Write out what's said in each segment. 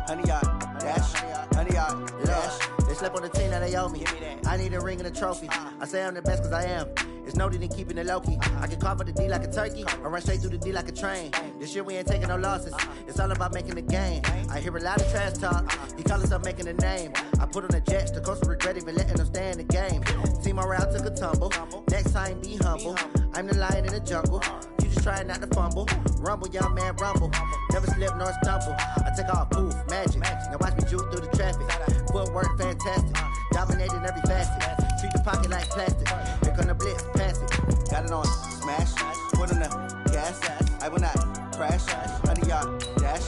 100 yard dash, 100 yard dash. They slept on the team, now they owe me. I need a ring and a trophy. I say I'm the best cause I am. It's noted in keeping it low-key. I can carve up the D like a turkey, or run straight through the D like a train. This year we ain't taking no losses. It's all about making the game. I hear a lot of trash talk. He call himself making a name. I put on the Jets, the coach will regret even letting them stay in the game. Team morale took a tumble. Next time be humble. I'm the lion in the jungle. You just trying not to fumble. Rumble, young man, rumble. Never slip nor stumble. I take off, poof, magic. Now watch me juke through the traffic. Footwork fantastic. Dominating every facet. Treat the pocket like plastic. Here come the blitz, pass it. Got it on, smash. Put on the gas. I will not crash. 100 yard dash.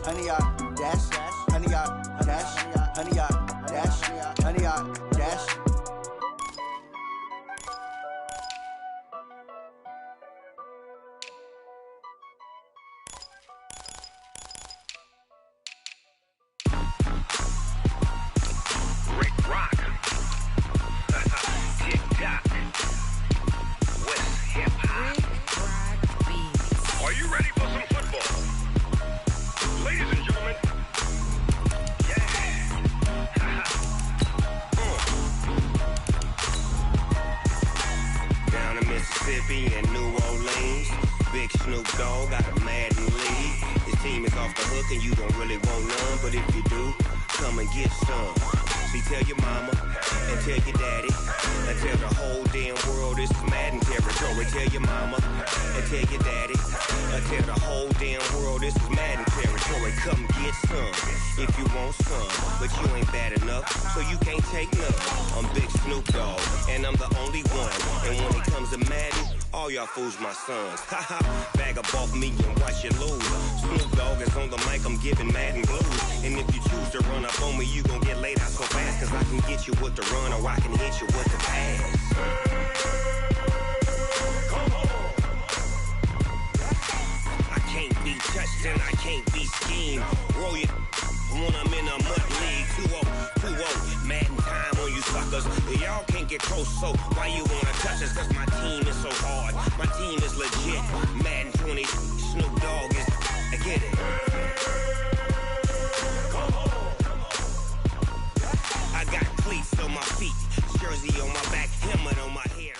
100 yard dash. 100 yard dash. 100 yard dash. 100 yard dash. And New Orleans, big Snoop Dogg got a Madden league. His team is off the hook and you don't really want none, but if you do, come and get some. See, tell your mama and tell your daddy and tell the whole damn world this is Madden territory. Tell your mama and tell your daddy and tell the whole damn world this is Madden territory. Come get some if you want some, but you ain't bad enough, so you can't take none. I'm Big Snoop Dogg and I'm the only one, and when it comes to Madden, all y'all fools my sons. Haha, bag up off me and watch you lose. Snoop Dogg is on the mic, I'm giving Madden blues. And if you choose to run up on me, you gon' get laid out so fast, cause I can get you with the run or I can hit you with the pass. I can't be touched and I can't be schemed. Roll it when I'm in a mud league. 2-0, Madden time on you suckers. Y'all can't get close, so why you wanna touch us? Cause my team is so hard, my team is legit. Madden 20, Snoop Dogg is, I get it. I got cleats on my feet, jersey on my back, helmet on my head.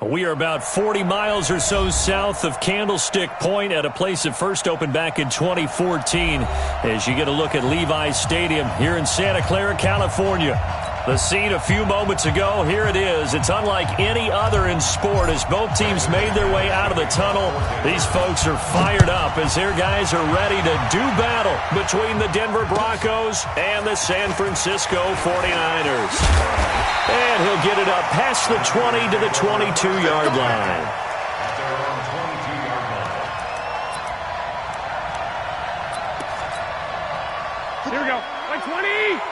We are about 40 miles or so south of Candlestick Point at a place that first opened back in 2014 as you get a look at Levi's Stadium here in Santa Clara, California. The scene a few moments ago, here it is. It's unlike any other in sport as both teams made their way out of the tunnel. These folks are fired up as their guys are ready to do battle between the Denver Broncos and the San Francisco 49ers. And he'll get it up past the 20 to the 22-yard line. Here we go. 20.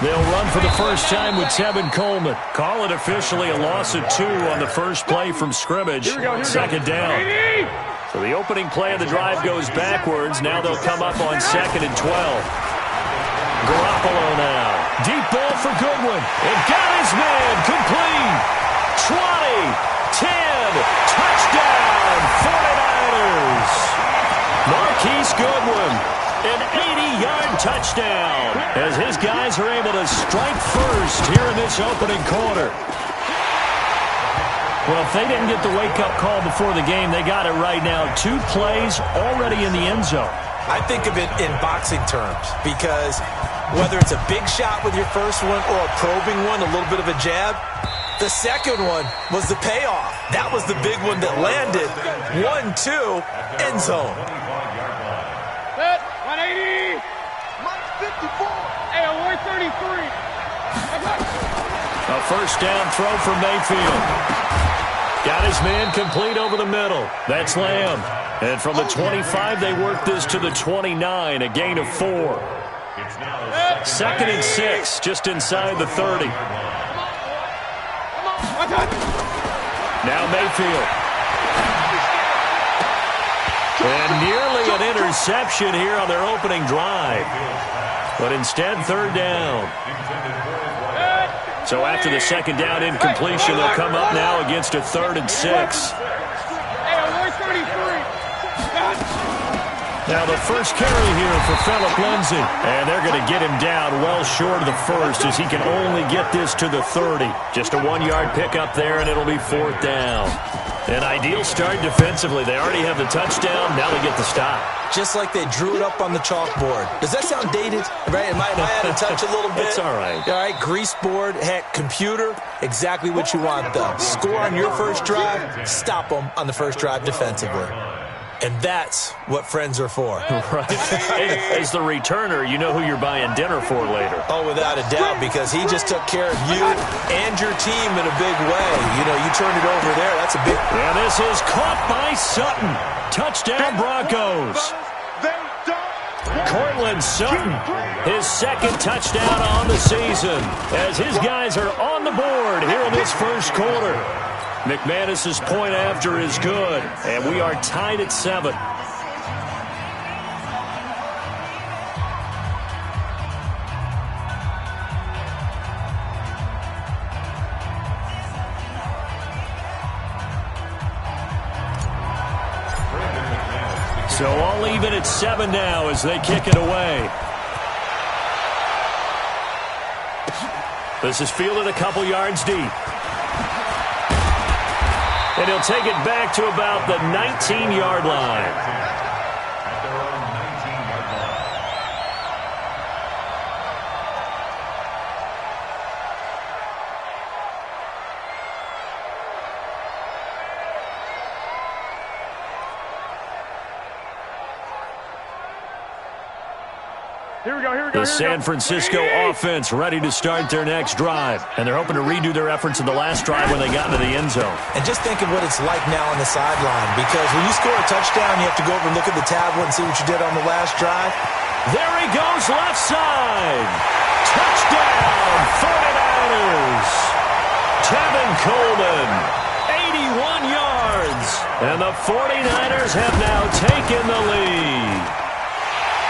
They'll run for the first time with Tevin Coleman. Call it officially a loss of 2 on the first play from scrimmage. Second down. So the opening play of the drive goes backwards. Now they'll come up on 2nd and 12. Garoppolo now. Deep ball for Goodwin. And got his man complete. 20, 10, touchdown, 49ers. Marquise Goodwin. An 80-yard touchdown as his guys are able to strike first here in this opening quarter. Well, if they didn't get the wake-up call before the game, they got it right now. 2 plays already in the end zone. I think of it in boxing terms because whether it's a big shot with your first one or a probing one, a little bit of a jab, the second one was the payoff. That was the big one that landed. 1-2, end zone. 180. Mike 54. Hey, 133. A first down throw for Mayfield. Got his man complete over the middle. That's Lamb. And from the 25, they work this to the 29, a gain of 4. 2nd and 6, just inside the 30. Now Mayfield. And nearly an interception here on their opening drive. But instead, 3rd down. So after the second down incompletion, they'll come up now against a 3rd and 6. Now the first carry here for Phillip Lindsay. And they're going to get him down well short of the first as he can only get this to the 30. Just a 1-yard pickup there, and it'll be 4th down. An ideal start defensively. They already have the touchdown. Now they get the stop. Just like they drew it up on the chalkboard. Does that sound dated? Right? Am I out of touch a little bit? It's all right. All right, grease board, heck, computer, exactly what you want, though. Score on your first drive, stop them on the first drive defensively. And that's what friends are for. Right. As the returner, you know who you're buying dinner for later. Oh, without a doubt, because he just took care of you and your team in a big way. You know, you turned it over there. That's a big... And this is caught by Sutton. Touchdown, Broncos. Cortland Sutton, his 2nd touchdown on the season, as his guys are on the board here in this first quarter. McManus's point after is good, and we are tied at 7. So all even at 7 now as they kick it away. This is fielded a couple yards deep. And he'll take it back to about the 19-yard line. Here we go. The San Francisco offense ready to start their next drive. And they're hoping to redo their efforts in the last drive when they got into the end zone. And just think of what it's like now on the sideline. Because when you score a touchdown, you have to go over and look at the tablet and see what you did on the last drive. There he goes, left side. Touchdown, 49ers. Tevin Coleman, 81 yards. And the 49ers have now taken the lead.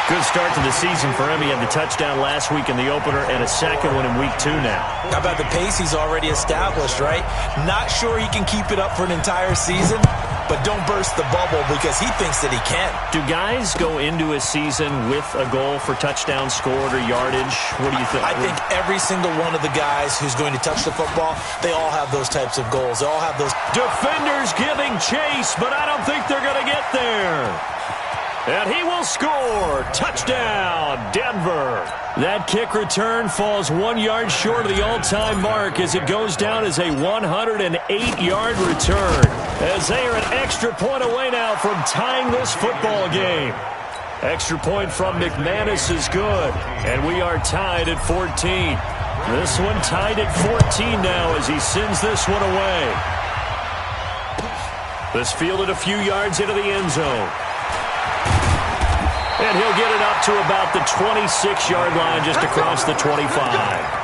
Good start to the season for him. He had the touchdown last week in the opener and a second one in week 2 now. How about the pace he's already established, right? Not sure he can keep it up for an entire season, but don't burst the bubble because he thinks that he can. Do guys go into a season with a goal for touchdown scored or yardage? What do you think? I think every single one of the guys who's going to touch the football, they all have those types of goals. They all have those. Defenders giving chase, but I don't think they're going to get there. And he will score. Touchdown, Denver. That kick return falls 1 yard short of the all-time mark as it goes down as a 108-yard return. As they are an extra point away now from tying this football game. Extra point from McManus is good. And we are tied at 14. This one tied at 14 now as he sends this one away. This fielded a few yards into the end zone. And he'll get it up to about the 26-yard line just across the 25.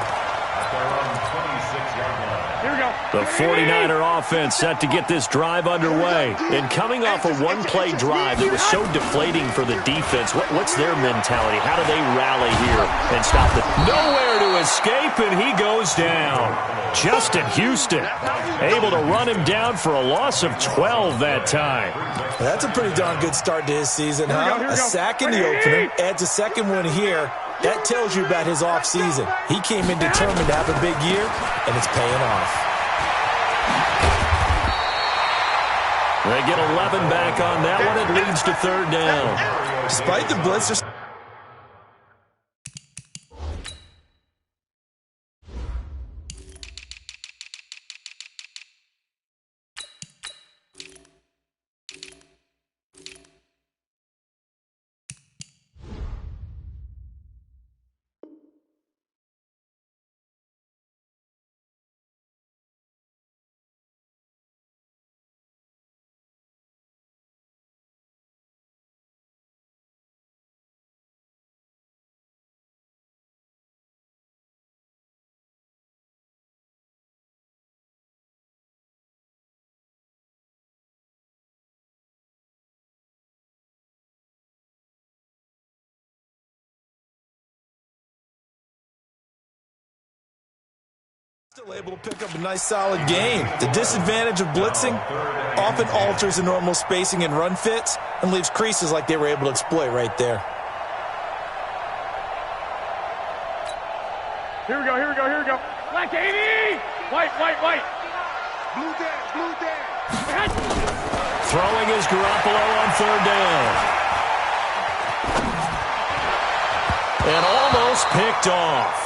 The 49er offense set to get this drive underway. And coming off a one-play drive that was so deflating for the defense, what's their mentality? How do they rally here and stop it? Nowhere to escape, and he goes down. Justin Houston able to run him down for a loss of 12 that time. That's a pretty darn good start to his season, huh? A sack in the opener, adds a second one here. That tells you about his offseason. He came in determined to have a big year, and it's paying off. They get 11 back on that one. It leads to 3rd down. Despite the blitz, Still able to pick up a nice solid gain. The disadvantage of blitzing often alters the normal spacing and run fits and leaves creases like they were able to exploit right there. Here we go, here we go, here we go. Black 80! White, white, white. Blue down, blue down. Throwing is Garoppolo on third down. And almost picked off.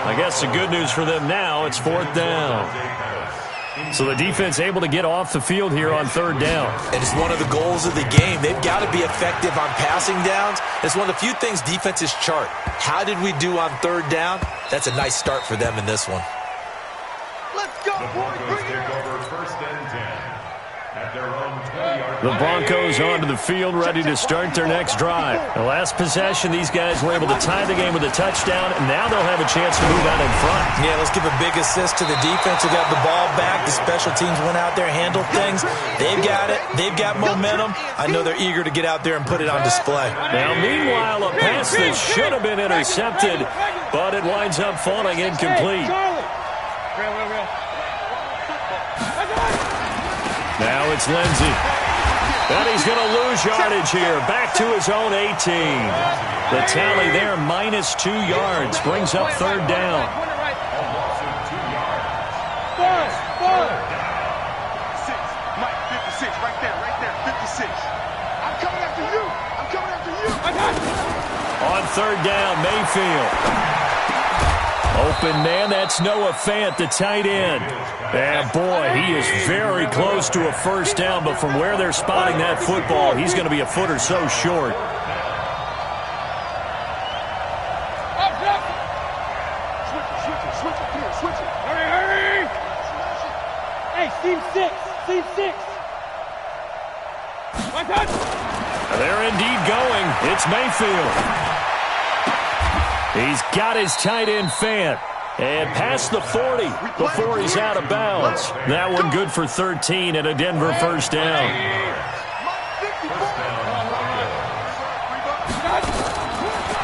I guess the good news for them now, it's fourth down. So the defense able to get off the field here on third down. And it's one of the goals of the game. They've got to be effective on passing downs. It's one of the few things defenses chart. How did we do on third down? That's a nice start for them in this one. Let's go, boys. Bring it on. First and 10. At their own 20-yard The Broncos onto the field, ready to start their next drive. The last possession, these guys were able to tie the game with a touchdown, and now they'll have a chance to move out in front. Yeah, let's give a big assist to the defense who got the ball back. The special teams went out there, handled things. They've got it. They've got momentum. I know they're eager to get out there and put it on display. Now, meanwhile, a pass that should have been intercepted, but it winds up falling incomplete. Now it's Lindsey. And he's going to lose yardage here. Back to his own 18. The tally there, minus 2 yards. Brings up third down. 6, Mike, 56, right there, 56. I'm coming after you. I'm coming after you. I got you. On third down, Mayfield. Open man, that's Noah Fant, the tight end. And boy, he is very close to a first down, but from where they're spotting that football, he's going to be a foot or so short. Switch it. Hurry. Hey, Steve 6. My touch. They're indeed going. It's Mayfield. He's got his tight end Fant. And past the 40 before he's out of bounds. That one good for 13 and a Denver first down.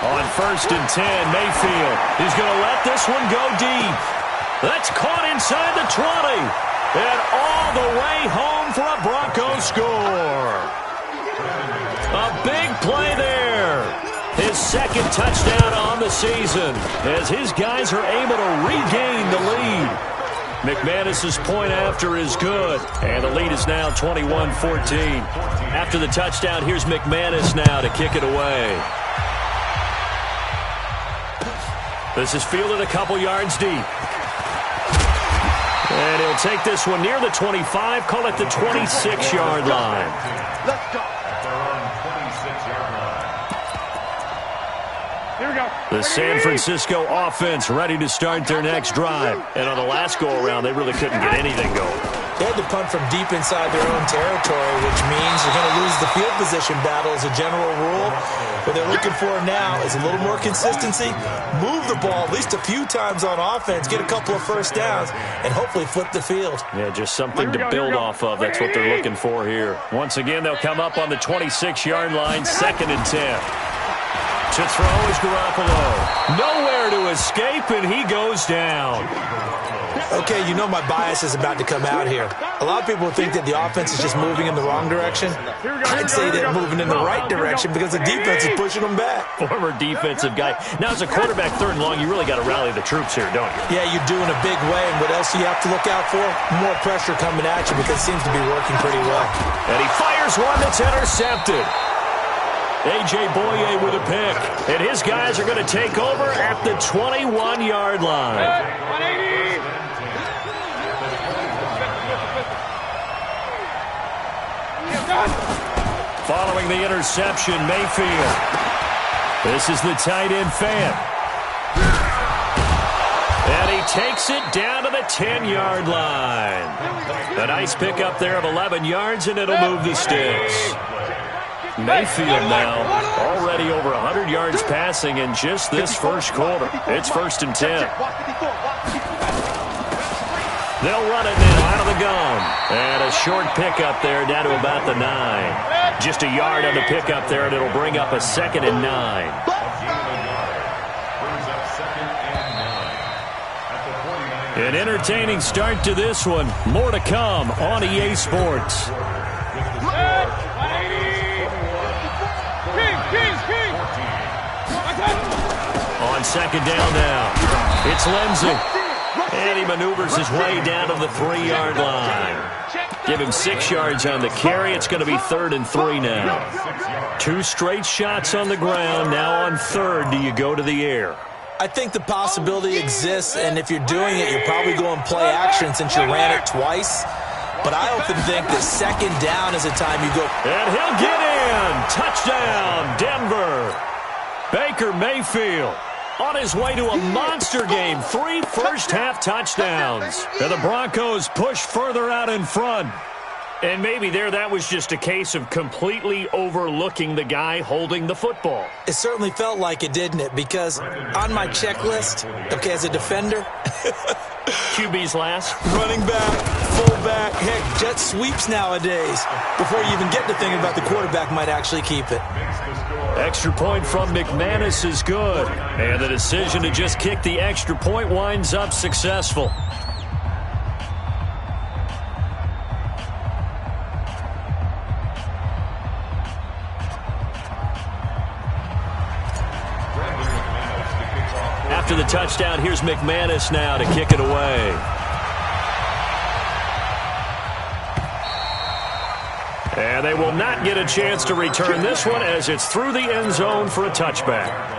On first and 10, Mayfield is going to let this one go deep. That's caught inside the 20. And all the way home for a Broncos score. A big play there. His second touchdown on the season as his guys are able to regain the lead. McManus's point after is good, and the lead is now 21-14. After the touchdown, here's McManus now to kick it away. This is fielded a couple yards deep. And he'll take this one near the 25, call it the 26-yard line. Let's go. Here we go. The San Francisco offense ready to start their next drive. And on the last go-around, they really couldn't get anything going. They had to punt from deep inside their own territory, which means they're going to lose the field position battle as a general rule. What they're looking for now is a little more consistency, move the ball at least a few times on offense, get a couple of first downs, and hopefully flip the field. Yeah, just something to build off of. That's what they're looking for here. Once again, they'll come up on the 26-yard line, 2nd and 10. To throw is Garoppolo. Nowhere to escape, and he goes down. Okay, you know my bias is about to come out here. A lot of people think that the offense is just moving in the wrong direction. I'd say they're moving in the right direction because the defense is pushing them back. Former defensive guy. Now, as a quarterback, 3rd and long, you really got to rally the troops here, don't you? Yeah, you do in a big way. And what else do you have to look out for? More pressure coming at you because it seems to be working pretty well. And he fires one that's intercepted. A.J. Boye with a pick. And his guys are going to take over at the 21-yard line. 180. Following the interception, Mayfield. This is the tight end Fant. And he takes it down to the 10-yard line. A nice pickup there of 11 yards, and it'll move the sticks. Mayfield now already over 100 yards passing in just this first quarter. It's 1st and 10. They'll run it now out of the gun. And a short pickup there down to about the 9. Just a yard on the pickup there, and it'll bring up a 2nd and 9. An entertaining start to this one. More to come on EA Sports. On second down now, it's Lindsey. And he maneuvers his way down to the 3-yard line. Give him 6 yards on the carry. It's going to be 3rd and 3 now. 2 straight shots on the ground. Now on 3rd, do you go to the air? I think the possibility exists, and if you're doing it, you're probably going play action since you ran it twice. But I often think that second down is a time you go. And he'll get in. Touchdown, Denver. Baker Mayfield on his way to a monster game. 3 first-half touchdowns. And the Broncos push further out in front. And maybe that was just a case of completely overlooking the guy holding the football. It certainly felt like it, didn't it? Because on my checklist, okay, as a defender, QB's last. running back, fullback, heck, jet sweeps nowadays. Before you even get to thinking about the quarterback might actually keep it. Extra point from McManus is good. And the decision to just kick the extra point winds up successful. After the touchdown, here's McManus now to kick it away. And they will not get a chance to return this one as it's through the end zone for a touchback.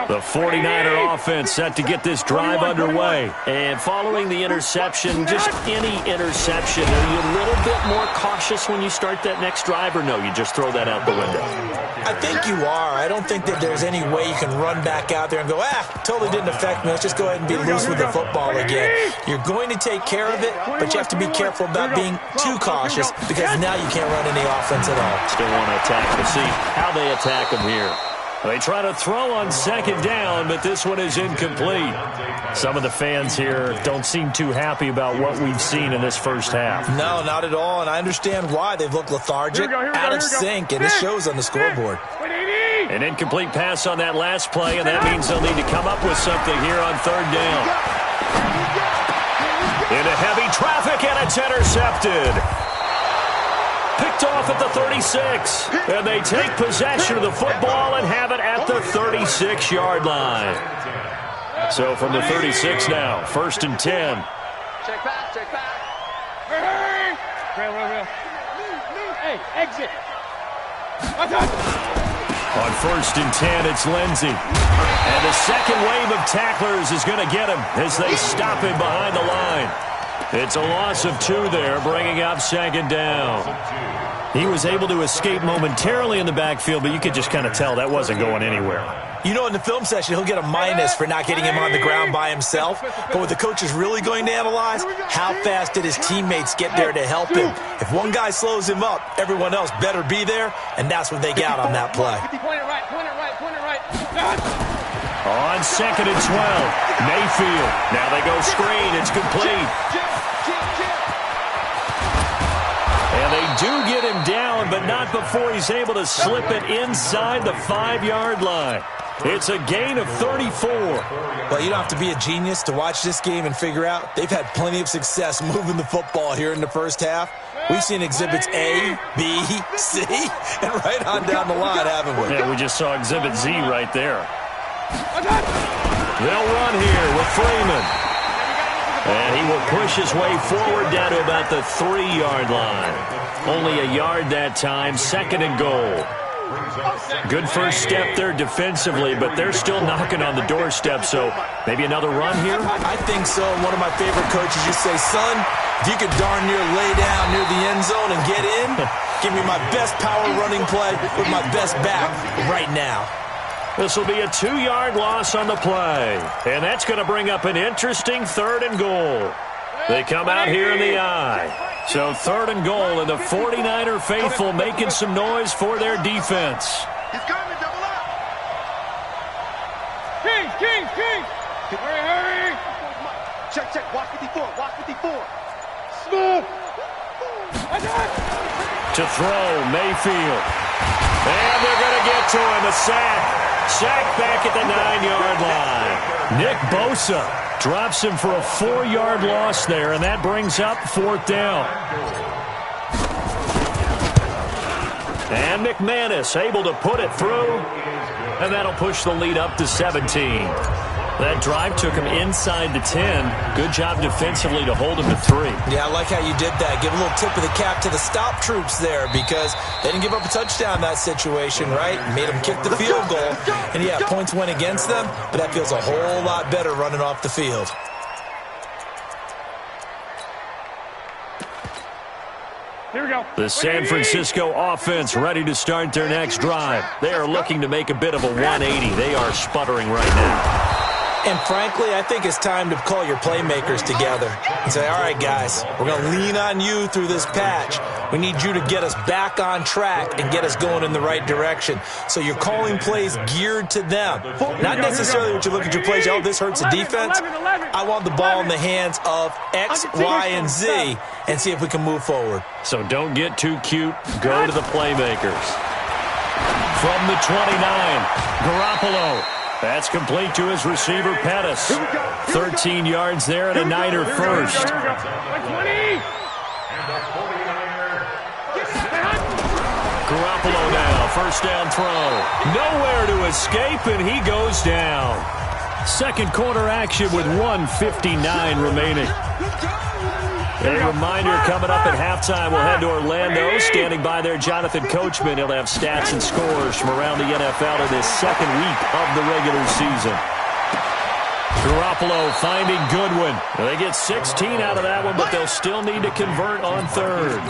The 49er offense set to get this drive underway. And following the interception, just any interception, are you a little bit more cautious when you start that next drive, or no, you just throw that out the window? I think you are. I don't think that there's any way you can run back out there and go, totally didn't affect me. Let's just go ahead and be loose with the football again. You're going to take care of it, but you have to be careful about being too cautious because now you can't run any offense at all. Still want to attack. We'll see how they attack them here. They try to throw on second down, but this one is incomplete. Some of the fans here don't seem too happy about what we've seen in this first half. No, not at all, and I understand why. They've looked lethargic, out of sync, and it shows on the scoreboard. An incomplete pass on that last play, and that means they'll need to come up with something here on third down. Into heavy traffic, and it's intercepted. Picked off at the 36. And they take possession of the football and have it at the 36-yard line. So from the 36 now, 1st and 10. Check back, check back. Hey, hey, exit. On 1st and 10, it's Lindsey. And the second wave of tacklers is going to get him as they stop him behind the line. It's a loss of 2 there, bringing up second down. He was able to escape momentarily in the backfield, but you could just kind of tell that wasn't going anywhere. You know, in the film session, he'll get a minus for not getting him on the ground by himself. But what the coach is really going to analyze, how fast did his teammates get there to help him? If one guy slows him up, everyone else better be there, and that's what they got on that play. Point it right, point it right, point it right. On 2nd and 12, Mayfield. Now they go screen. It's complete. And they do get him down, but not before he's able to slip it inside the 5-yard line. It's a gain of 34. Well, you don't have to be a genius to watch this game and figure out they've had plenty of success moving the football here in the first half. We've seen exhibits A, B, C, and right on down the line, haven't we? Yeah, we just saw exhibit Z right there. They'll run here with Freeman. And he will push his way forward down to about the 3-yard line. Only a yard that time, 2nd and goal. Good first step there defensively, but they're still knocking on the doorstep, so maybe another run here? I think so. One of my favorite coaches used to say, son, if you could darn near lay down near the end zone and get in, give me my best power running play with my best back right now. This will be a 2-yard loss on the play. And that's going to bring up an interesting 3rd and goal. They come out here in the I. So 3rd and goal, and the 49er faithful making some noise for their defense. He's coming, double up. King. Hurry. Check. Watch 54, watch 54. Smooth. To throw, Mayfield. And they're going to get to him, a sack. Sacked back at the 9-yard line. Nick Bosa drops him for a 4-yard loss there, and that brings up 4th down. And McManus able to put it through, and that'll push the lead up to 17. That drive took him inside the 10. Good job defensively to hold him to 3. Yeah, I like how you did that. Give a little tip of the cap to the stop troops there because they didn't give up a touchdown in that situation, right? Made them kick the field goal. And, yeah, points went against them, but that feels a whole lot better running off the field. Here we go. The San Francisco offense ready to start their next drive. They are looking to make a bit of a 180. They are sputtering right now. And frankly, I think it's time to call your playmakers together and say, all right, guys, we're going to lean on you through this patch. We need you to get us back on track and get us going in the right direction. So you're calling plays geared to them. Not necessarily what you look at your plays, oh, this hurts the defense. I want the ball in the hands of X, Y, and Z and see if we can move forward. So don't get too cute. Go to the playmakers. From the 29, Garoppolo. That's complete to his receiver, Pettis. 13 yards there and a Niner first. Garoppolo now, first down throw. Nowhere to escape, and he goes down. Second quarter action with 1:59 remaining. A reminder coming up at halftime, we'll head to Orlando. Standing by there, Jonathan Coachman. He'll have stats and scores from around the NFL in this second week of the regular season. Garoppolo finding Goodwin. They get 16 out of that one, but they'll still need to convert on third.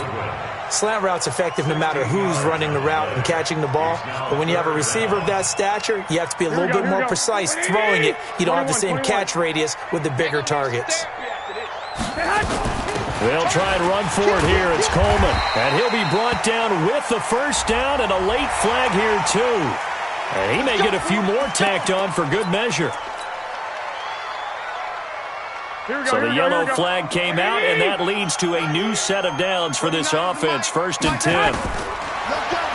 Slant route's effective no matter who's running the route and catching the ball. But when you have a receiver of that stature, you have to be a little bit more precise throwing it. You don't have the same catch radius with the bigger targets. They'll try and run for it here. It's Coleman. And he'll be brought down with the first down and a late flag here, too. And he may get a few more tacked on for good measure. So the yellow flag came out, and that leads to a new set of downs for this offense. 1st and 10.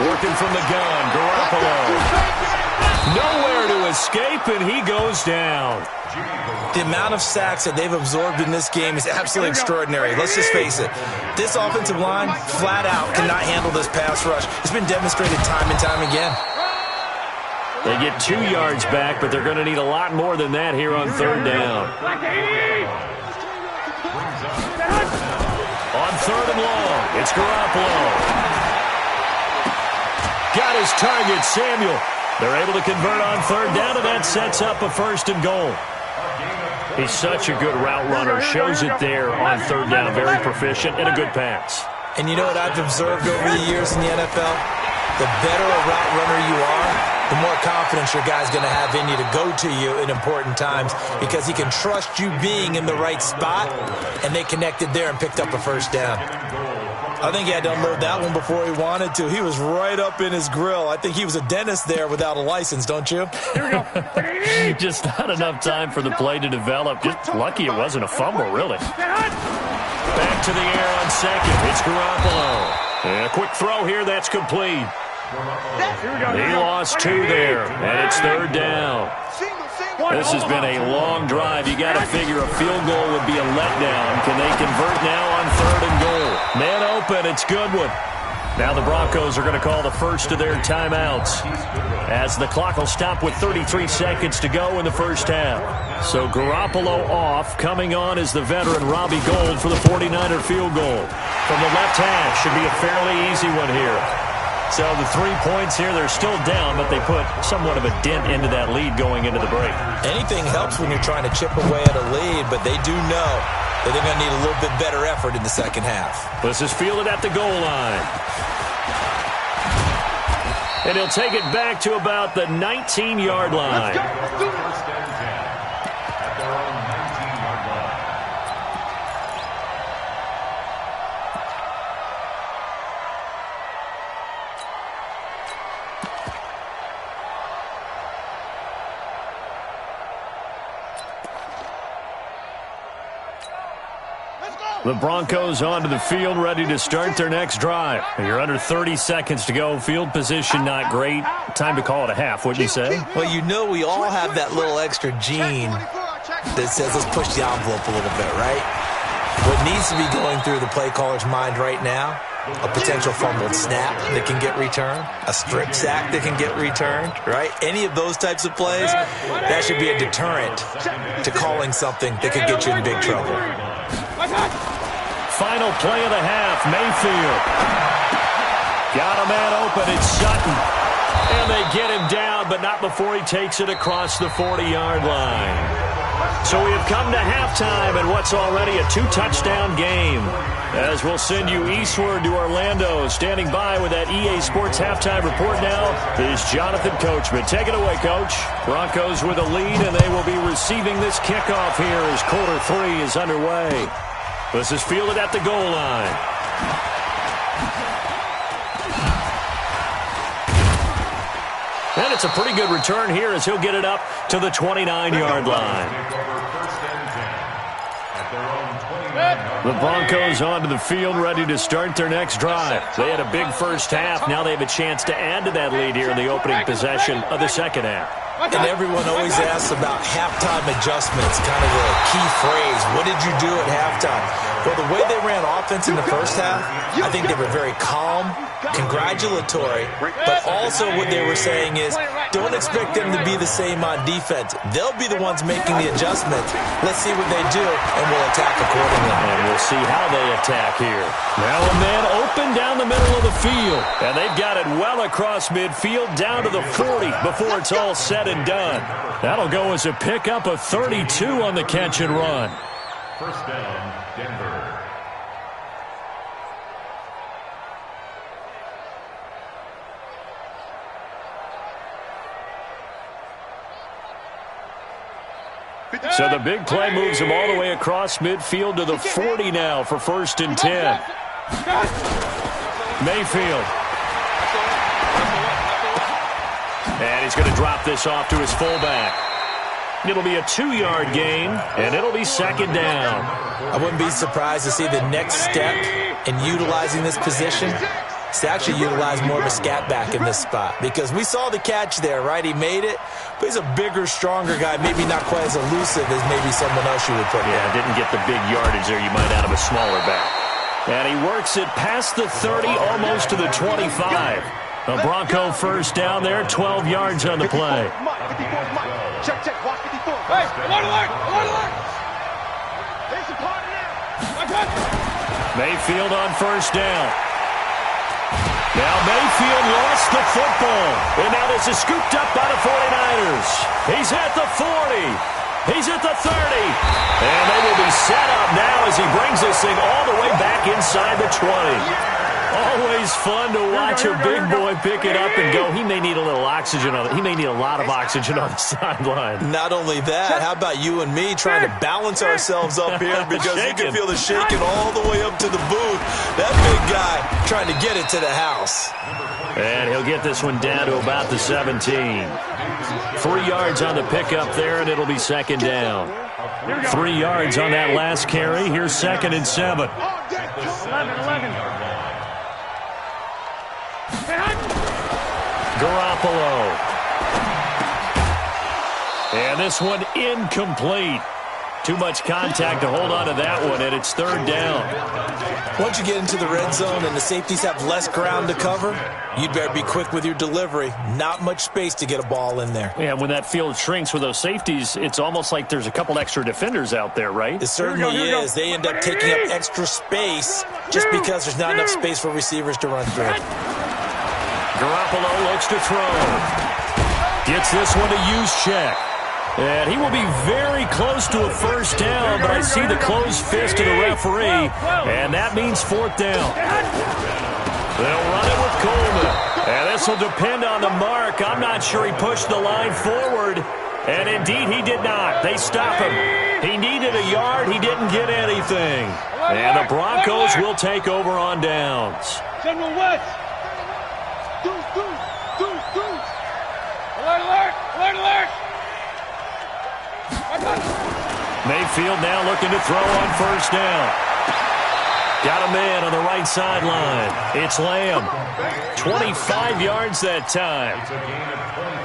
Working from the gun, Garoppolo. Nowhere to escape, and he goes down. The amount of sacks that they've absorbed in this game is absolutely extraordinary. Let's just face it. This offensive line, flat out, cannot handle this pass rush. It's been demonstrated time and time again. They get 2 yards back, but they're going to need a lot more than that here on third down. On third and long, it's Garoppolo. Got his target, Samuel. They're able to convert on third down, and that sets up a 1st and goal. He's such a good route runner. Shows it there on third down. Very proficient and a good pass. And you know what I've observed over the years in the NFL? The better a route runner you are, the more confidence your guy's going to have in you to go to you in important times because he can trust you being in the right spot, and they connected there and picked up a 1st down. I think he had to unload that one before he wanted to. He was right up in his grill. I think he was a dentist there without a license, don't you? Here we go. Just not enough time for the play to develop. Just lucky it wasn't a fumble, really. Back to the air on second. It's Garoppolo. And a quick throw here. That's complete. He lost 2 there, and it's third down. This has been a long drive. You got to figure a field goal would be a letdown. Can they convert now on third and goal? Man open, it's Goodwin. Now the Broncos are going to call the first of their timeouts as the clock will stop with 33 seconds to go in the first half. So Garoppolo off. Coming on is the veteran Robbie Gould for the 49er field goal. From the left hash, should be a fairly easy one here. So the 3 points here, they're still down, but they put somewhat of a dent into that lead going into the break. Anything helps when you're trying to chip away at a lead, but they do know that they're going to need a little bit better effort in the second half. This is fielded at the goal line. And he'll take it back to about the 19-yard line. The Broncos onto the field, ready to start their next drive. You're under 30 seconds to go. Field position not great. Time to call it a half, wouldn't you say? Well, you know we all have that little extra gene that says let's push the envelope a little bit, right? What needs to be going through the play caller's mind right now, a potential fumbled snap that can get returned, a strip sack that can get returned, right? Any of those types of plays, that should be a deterrent to calling something that could get you in big trouble. Final play of the half, Mayfield. Got a man open, it's Sutton. And they get him down, but not before he takes it across the 40-yard line. So we have come to halftime in what's already a 2-touchdown game. As we'll send you eastward to Orlando. Standing by with that EA Sports halftime report now is Jonathan Coachman. Take it away, Coach. Broncos with a lead, and they will be receiving this kickoff here as quarter 3 is underway. This is fielded at the goal line. And it's a pretty good return here as he'll get it up to the 29-yard line. The Broncos onto the field, ready to start their next drive. They had a big first half. Now they have a chance to add to that lead here in the opening possession of the second half. And everyone always asks about halftime adjustments, kind of a key phrase. What did you do at halftime? Well, the way they ran offense in the first half, I think they were very calm, congratulatory, but also what they were saying is don't expect them to be the same on defense. They'll be the ones making the adjustments. Let's see what they do, and we'll attack accordingly. And we'll see how they attack here. Now a man open down the middle of the field, and they've got it well across midfield down to the 40 before it's all said and done. That'll go as a pickup of 32 on the catch and run. First down, Denver. So the big play moves him all the way across midfield to the 40 now for 1st and 10. Mayfield. And he's going to drop this off to his fullback. It'll be a 2-yard gain, and it'll be second down. I wouldn't be surprised to see the next step in utilizing this position is to actually utilize more of a scat back in this spot. Because we saw the catch there, right? He made it, but he's a bigger, stronger guy, maybe not quite as elusive as maybe someone else you would put there. Didn't get the big yardage there you might out of a smaller back. And he works it past the 30, almost to the 25. The Bronco first down there, 12 yards on the play. Check, watch 54. Hey, alert, alert! There's a party now. Mayfield on first down. Now Mayfield lost the football. And now this is scooped up by the 49ers. He's at the 40. He's at the 30. And they will be set up now as he brings this thing all the way back inside the 20. Always fun to watch a big boy pick it up and go. He may need a little oxygen on it. He may need a lot of oxygen on the sideline. Not only that, how about you and me trying to balance ourselves up here because you can feel the shaking all the way up to the booth. That big guy trying to get it to the house. And he'll get this one down to about the 17. 3 yards on the pickup there, and it'll be second down. 3 yards on that last carry. Here's 2nd and 7. 11. Garoppolo. And this one incomplete. Too much contact to hold on to that one, and it's 3rd down. Once you get into the red zone and the safeties have less ground to cover, you'd better be quick with your delivery. Not much space to get a ball in there. Yeah, when that field shrinks with those safeties, it's almost like there's a couple extra defenders out there, right? It certainly is. They end up taking up extra space just because there's not enough space for receivers to run through. Garoppolo looks to throw. Gets this one to use check. And he will be very close to a first down, but I see the closed fist of the referee, and that means 4th down. They'll run it with Coleman. And this will depend on the mark. I'm not sure he pushed the line forward. And indeed, he did not. They stop him. He needed a yard. He didn't get anything. And the Broncos will take over on downs. General West. Deuce. Alert. Mayfield now looking to throw on first down. Got a man on the right sideline. It's Lamb. 25 yards that time.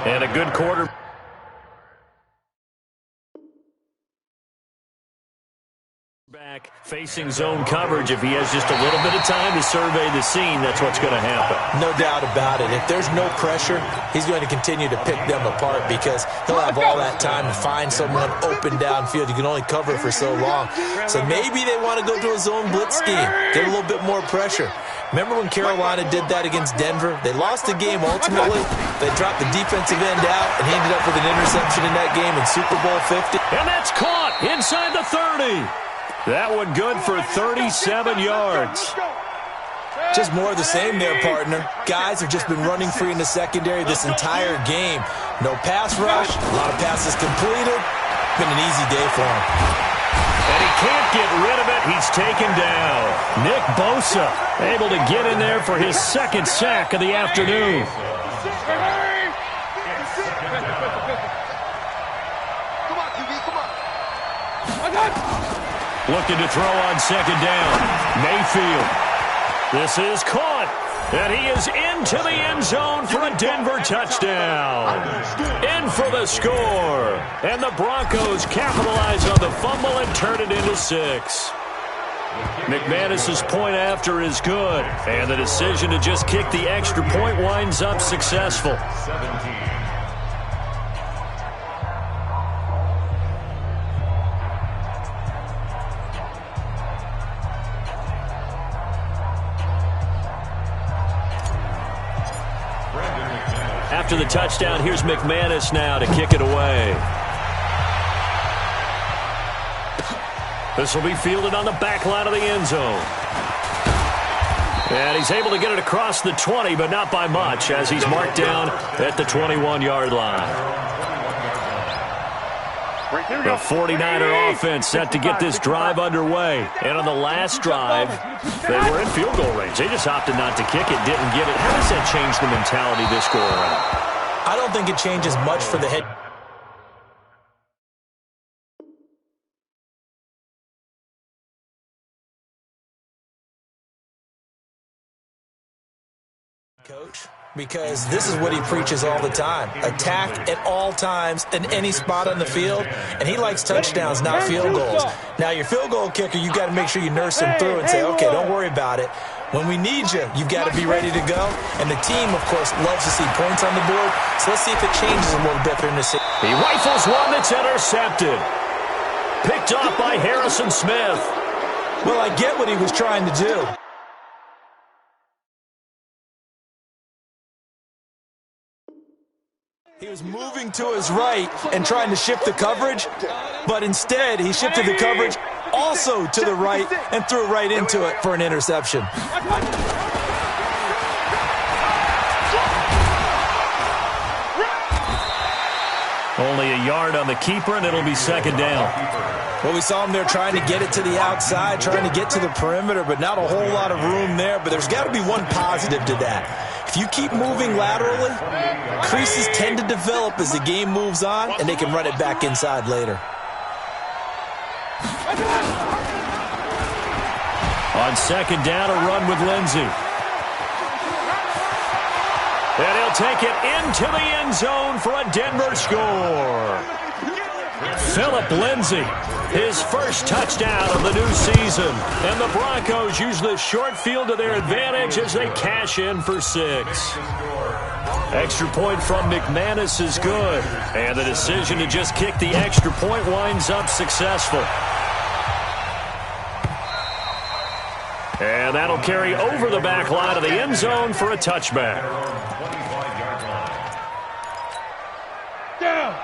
And a good quarter. Back facing zone coverage. If he has just a little bit of time to survey the scene, that's what's going to happen. No doubt about it. If there's no pressure, he's going to continue to pick them apart because he'll have all that time to find someone open downfield. You can only cover for so long. So maybe they want to go to a zone blitz scheme, get a little bit more pressure. Remember when Carolina did that against Denver? They lost the game ultimately. They dropped the defensive end out, and he ended up with an interception in that game in Super Bowl 50. And that's caught inside the 30. That one good for 37 yards. Just more of the same there, partner. Guys have just been running free in the secondary this entire game. No pass rush, a lot of passes completed. Been an easy day for him. And he can't get rid of it. He's taken down. Nick Bosa able to get in there for his second sack of the afternoon. Come on, QB, come on. Looking to throw on second down. Mayfield. This is caught. And he is into the end zone for a Denver touchdown. In for the score. And the Broncos capitalize on the fumble and turn it into 6. McManus's point after is good. And the decision to just kick the extra point winds up successful. 17. After the touchdown, here's McManus now to kick it away. This will be fielded on the back line of the end zone. And he's able to get it across the 20, but not by much, as he's marked down at the 21-yard line. The 49er offense set to get this drive underway. And on the last drive, they were in field goal range. They just opted not to kick it, didn't get it. How does that change the mentality this go around? I don't think it changes much for the head coach, because this is what he preaches all the time. Attack at all times in any spot on the field, and he likes touchdowns, not field goals. Now, your field goal kicker, you've got to make sure you nurse him through and say, okay, don't worry about it. When we need you, you've got to be ready to go. And the team, of course, loves to see points on the board, so let's see if it changes a little bit during the season. He rifles one that's intercepted. Picked off by Harrison Smith. Well, I get what he was trying to do. He was moving to his right and trying to shift the coverage, but instead he shifted the coverage also to the right and threw right into it for an interception. Only a yard on the keeper, and it'll be second down. Well, we saw him there trying to get it to the outside, trying to get to the perimeter, but not a whole lot of room there. But there's got to be one positive to that. If you keep moving laterally, creases tend to develop as the game moves on, and they can run it back inside later. On second down, a run with Lindsey. And he'll take it into the end zone for a Denver score. Phillip Lindsay, his first touchdown of the new season. And the Broncos use the short field to their advantage as they cash in for 6. Extra point from McManus is good. And the decision to just kick the extra point winds up successful. And that'll carry over the back line of the end zone for a touchback.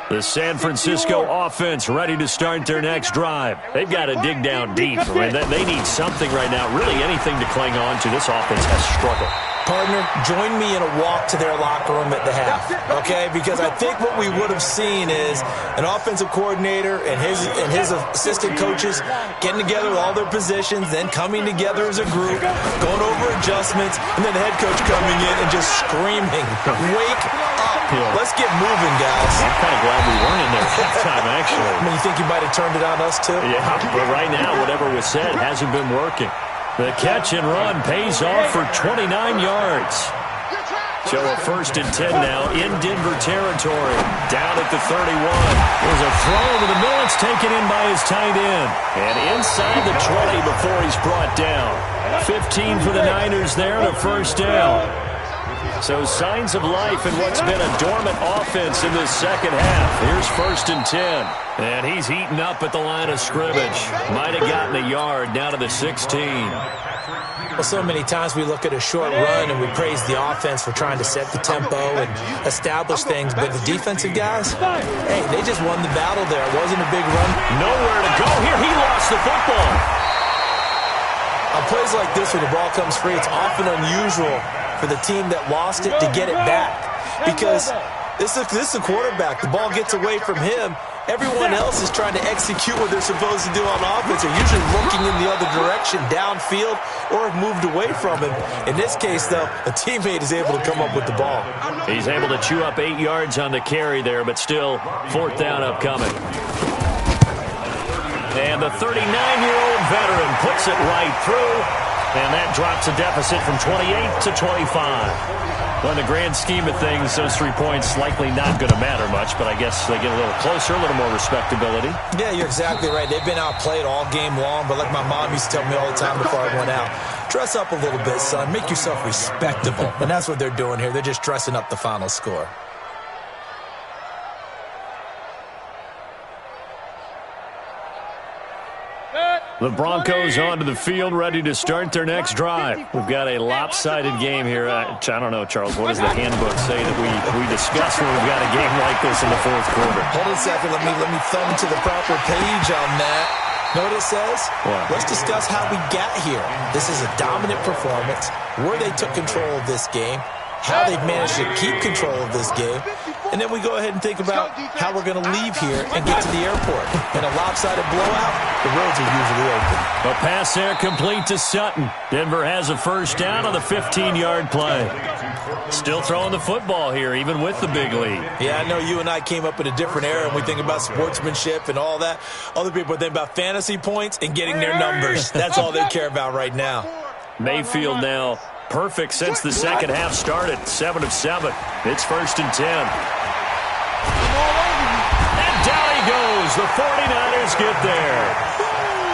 The San Francisco offense ready to start their next drive. They've got to dig down deep. They need something right now, really anything to cling on to. This offense has struggled. Partner, join me in a walk to their locker room at the half, okay? Because I think what we would have seen is an offensive coordinator and his assistant coaches getting together with all their positions, then coming together as a group, going over adjustments, and then the head coach coming in and just screaming, wake up. Let's get moving, guys. I'm kind of glad we weren't in there at halftime, actually. I mean, you think you might have turned it on us, too? Yeah, but right now, whatever was said hasn't been working. The catch and run pays off for 29 yards. So a 1st and 10 now in Denver territory. Down at the 31. There's a throw over the middle. It's taken in by his tight end. And inside the 20 before he's brought down. 15 for the Niners there and a 1st down. So signs of life in what's been a dormant offense in this second half. Here's 1st and 10. And he's heating up at the line of scrimmage. Might have gotten a yard down to the 16. Well, so many times we look at a short run and we praise the offense for trying to set the tempo and establish things, but the defensive guys, hey, they just won the battle there. It wasn't a big run. Nowhere to go here. He lost the football. On plays like this where the ball comes free, it's often unusual for the team that lost it to get it back because this is a quarterback. The ball gets away from him. Everyone else is trying to execute what they're supposed to do on offense. They're usually looking in the other direction, downfield, or have moved away from him. In this case, though, a teammate is able to come up with the ball. He's able to chew up 8 yards on the carry there, but still 4th down upcoming. And the 39-year-old veteran puts it right through, and that drops a deficit from 28 to 25. Well, in the grand scheme of things, those 3 points likely not going to matter much, but I guess they get a little closer, a little more respectability. Yeah, you're exactly right. They've been outplayed all game long, but like my mom used to tell me all the time before I went out, dress up a little bit, son. Make yourself respectable. And that's what they're doing here. They're just dressing up the final score. The Broncos onto the field, ready to start their next drive. We've got a lopsided game here. I don't know, Charles, what does the handbook say that we discuss when we've got a game like this in the 4th quarter? Hold on a second. Let me thumb to the proper page on that. Know what it says? What? Let's discuss how we got here. This is a dominant performance, where they took control of this game, how they've managed to keep control of this game, and then we go ahead and think about how we're going to leave here and get to the airport. In a lopsided blowout, the roads are usually open. A pass there complete to Sutton. Denver has a 1st down on the 15-yard play. Still throwing the football here, even with the big lead. Yeah, I know you and I came up in a different era, and we think about sportsmanship and all that. Other people think about fantasy points and getting their numbers. That's all they care about right now. Mayfield now perfect since the second half started. 7 of 7. It's 1st and 10. And down he goes. The 49ers get there.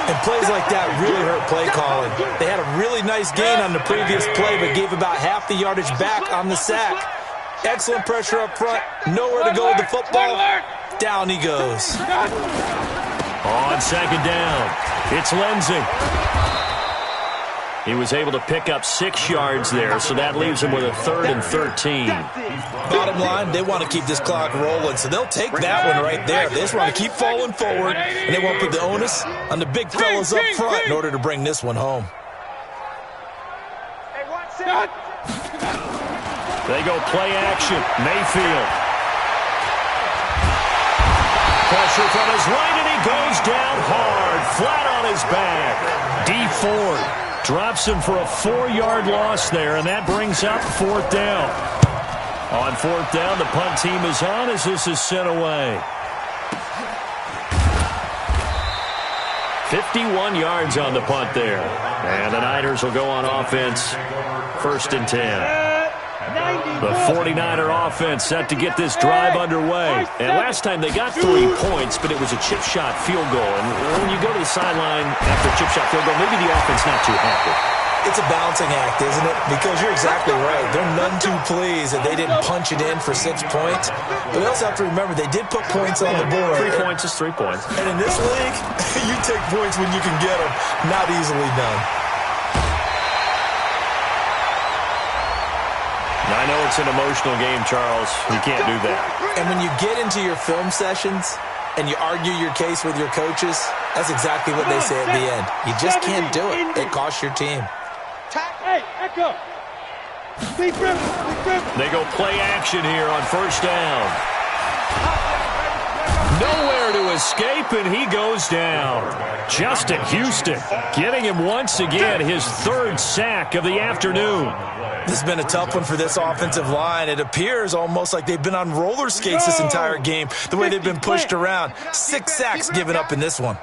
And plays like that really hurt play calling. They had a really nice gain on the previous play, but gave about half the yardage back on the sack. Excellent pressure up front. Nowhere to go with the football. Down he goes. On 2nd down, it's Lindsey. He was able to pick up 6 yards there, so that leaves him with a 3rd and 13. Bottom line, they want to keep this clock rolling, so they'll take that one right there. They just want to keep falling forward, and they want to put the onus on the big fellas up front in order to bring this one home. They go play action. Mayfield. Pressure from his right, and he goes down hard, flat on his back. D. Ford drops him for a 4-yard loss there, and that brings up 4th down. On 4th down, the punt team is on as this is sent away. 51 yards on the punt there. And the Niners will go on offense, 1st and 10. The 49er offense set to get this drive underway. And last time they got 3 points, but it was a chip shot field goal. And when you go to the sideline after a chip shot field goal, maybe the offense not too happy. It's a balancing act, isn't it? Because you're exactly right. They're none too pleased that they didn't punch it in for 6 points. But they also have to remember they did put points on the board. 3 points is 3 points. And in this league, you take points when you can get them. Not easily done. I know it's an emotional game, Charles. You can't do that. And when you get into your film sessions and you argue your case with your coaches, that's exactly what they say at the end. You just can't do it. It costs your team. Hey, echo. They go play action here on 1st down. Nowhere to escape, and he goes down. Justin Houston getting him once again his 3rd sack of the afternoon. This has been a tough one for this offensive line. It appears almost like they've been on roller skates this entire game, the way they've been pushed around. 6 sacks given up in this one.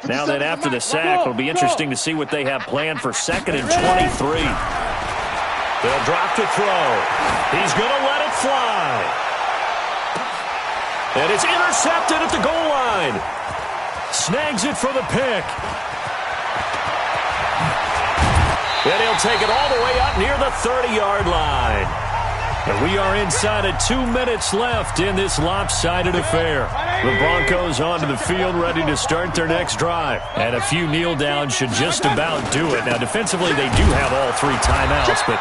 Now then, after the sack, it'll be interesting to see what they have planned for 2nd and 23. They'll drop to throw. He's going to let it fly. And it's intercepted at the goal line. Snags it for the pick. And he'll take it all the way up near the 30-yard line. And we are inside of 2 minutes left in this lopsided affair. The Broncos onto the field ready to start their next drive. And a few kneel downs should just about do it. Now, defensively, they do have all 3 timeouts, but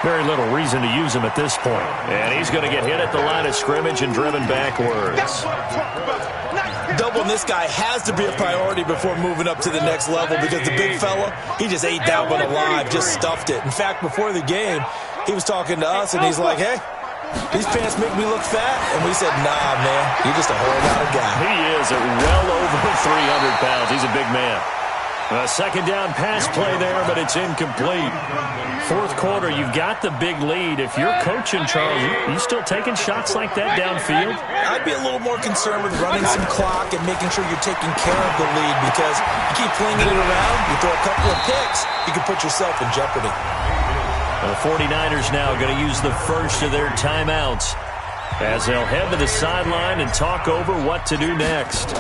very little reason to use them at this point. And he's going to get hit at the line of scrimmage and driven backwards. Doubling this guy has to be a priority before moving up to the next level because the big fella, he just ate that one alive, just stuffed it. In fact, before the game, he was talking to us, and he's like, hey, these pants make me look fat. And we said, nah, man, you're just a whole lot of guy. He is at well over 300 pounds. He's a big man. A second down pass play there, but it's incomplete. Fourth quarter, you've got the big lead. If you're coaching, Charles, you still taking shots like that downfield? I'd be a little more concerned with running some clock and making sure you're taking care of the lead because you keep flinging it around, you throw a couple of picks, you can put yourself in jeopardy. The 49ers now going to use the first of their timeouts as they'll head to the sideline and talk over what to do next.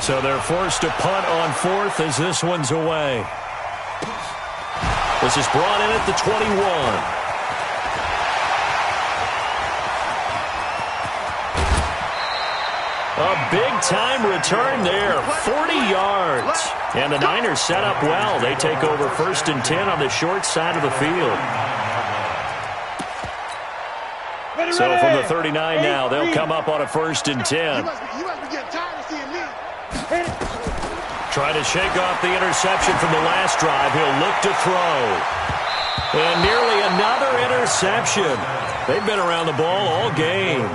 So they're forced to punt on 4th as this one's away. This is brought in at the 21. A big-time return there, 40 yards. And the Niners set up well. They take over 1st and 10 on the short side of the field. So from the 39 now, they'll come up on a 1st and 10. Try to shake off the interception from the last drive. He'll look to throw. And nearly another interception. They've been around the ball all game.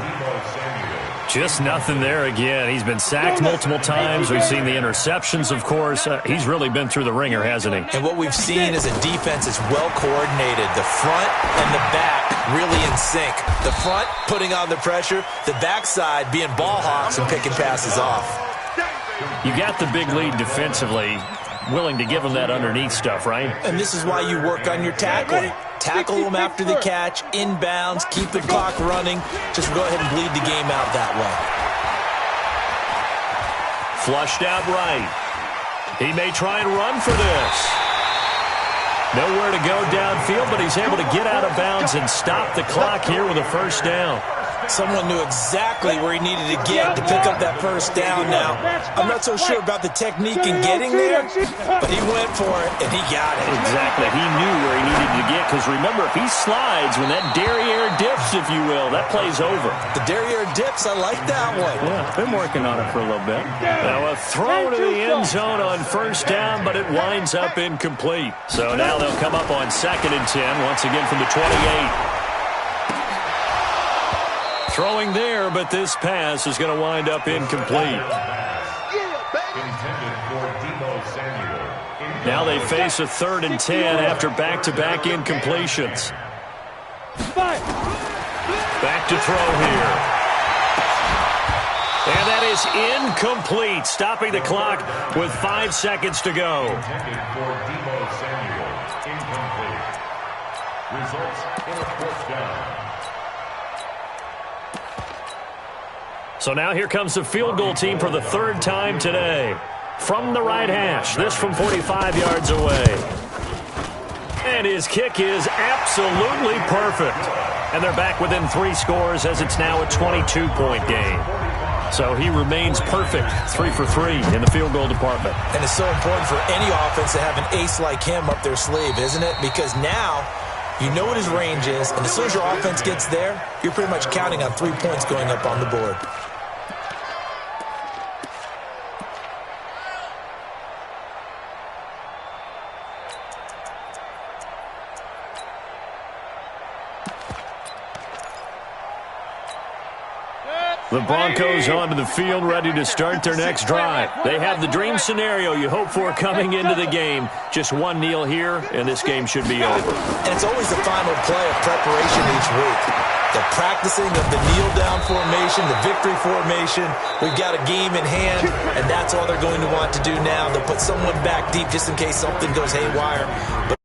Just nothing there again. He's been sacked multiple times. We've seen the interceptions, of course. He's really been through the ringer, hasn't he? And what we've seen is a defense that's well coordinated. The front and the back really in sync. The front putting on the pressure. The backside being ball hawks and picking passes off. You got the big lead defensively, willing to give them that underneath stuff, right? And this is why you work on your tackling. Tackle them after the catch, inbounds, keep the clock running. Just go ahead and bleed the game out that way. Flushed out right. He may try and run for this. Nowhere to go downfield, but he's able to get out of bounds and stop the clock here with a 1st down. Someone knew exactly where he needed to get to pick up that 1st down. Now, I'm not so sure about the technique in getting there, but he went for it, and he got it. Exactly. He knew where he needed to get, because remember, if he slides, when that derriere dips, if you will, that play's over. The derriere dips, I like that one. Yeah, been working on it for a little bit. Now a throw to the end zone on 1st down, but it winds up incomplete. So now they'll come up on 2nd and 10, once again from the 28. Throwing there, but this pass is going to wind up incomplete. Now they face a 3rd and 10 after back-to-back incompletions. Back to throw here. And that is incomplete, stopping the clock with 5 seconds to go. Results in a 4th down. So now here comes the field goal team for the 3rd time today. From the right hash, this from 45 yards away. And his kick is absolutely perfect. And they're back within 3 scores as it's now a 22-point game. So he remains perfect, 3 for 3 in the field goal department. And it's so important for any offense to have an ace like him up their sleeve, isn't it? Because now you know what his range is, and as soon as your offense gets there, you're pretty much counting on 3 points going up on the board. The Broncos onto the field ready to start their next drive. They have the dream scenario you hope for coming into the game. Just one kneel here, and this game should be over. And it's always the final play of preparation each week. The practicing of the kneel-down formation, the victory formation. We've got a game in hand, and that's all they're going to want to do now. They'll put someone back deep just in case something goes haywire. But